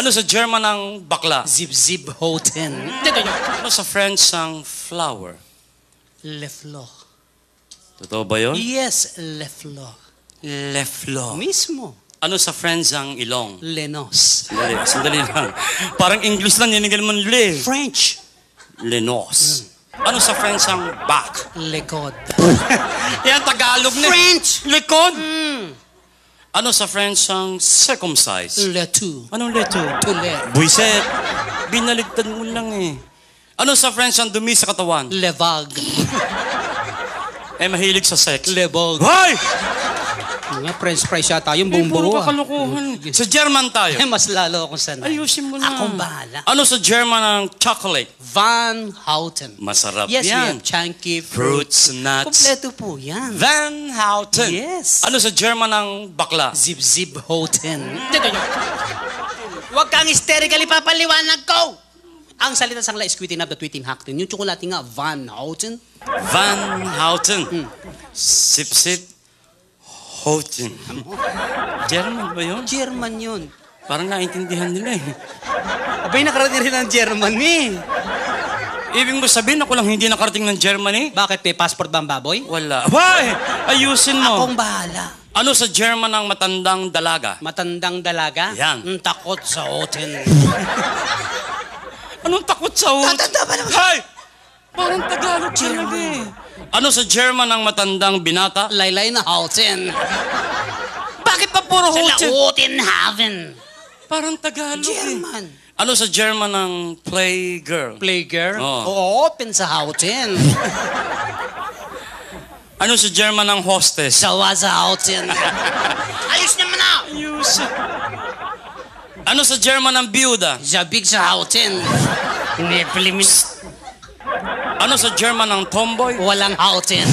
Ano sa German ng bakla? Zip Hoten. Ano sa French ang flower? Le fleur. Totoo ba yun? Yes, le fleur. Le fleur. Mismo. Ano sa French ang ilong? Lenos. Sandali lang. Parang English lang, yun mo le. French. Lenos. Ano sa French ang back? Lekod. Yan, Tagalog na. French. Likod. Ano sa French ang circumcise? Le tout. Anong leto? Tule. Buiset. Binaligtad mo lang eh. Ano sa French ang dumi sa katawan? Le vague. Eh, mahilig sa sex. Le vogue. Hoy! Nga, French fries yata yung Eh, puro buong-buo. kakalukuhan. Sa German tayo. Mas lalo akong sanay. Ayusin mo na. Akong bahala. Ano sa German ang chocolate? Van Houten. Masarap Yes, we yan. have chunky Fruits, nuts. Kompleto po yan. Van Houten. Yes. Ano sa German ang bakla? Zip Houten. Huwag kang hysterically papaliwanag ko! Ang salita sang la is quitting up the tweeting hacktin. Yung tsokolate nga, Van Houten. Van Houten. Sip. Houten. German ba yun? German yun. Parang naintindihan nila eh. Abay, nakarating rin ng German eh. Ibig mo sabihin ako lang hindi nakarating ng Germany? Bakit? May passport ba ang baboy? Wala. Why? Ayusin mo. Akong bahala. Ano sa German ang matandang dalaga? Matandang dalaga? Yan. Takot sa Houten. Anong takot sa hotel? Tatanda ba naman? Hay! Parang Tagalog talaga eh. Ano sa German ang matandang binata? Laylay na Houten. Bakit pa puro hotel? Houten. Parang Tagalog eh. German. Ano sa German ang playgirl? Playgirl? Oo. Open sa Houten. Ano sa German ang hostess? Sawa sa Houten. Ayos naman na! Ayus. Ano sa German ang byuda? Zabig sa Houten. Hindi, pilimis. Ano sa German ang tomboy? Walang Houten.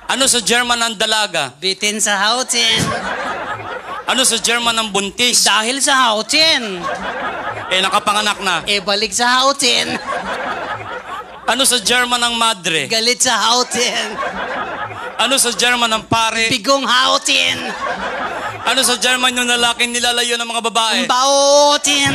Ano sa German ang dalaga? Bitin sa Houten. Ano sa German ang buntis? Dahil sa Houten. Eh, nakapanganak na. Balik sa Houten. Ano sa German ang madre? Galit sa Houten. Ano sa German ang pare? Bigong Houten. Ano sa German yung lalaking nilalayo ng mga babae? Bautin.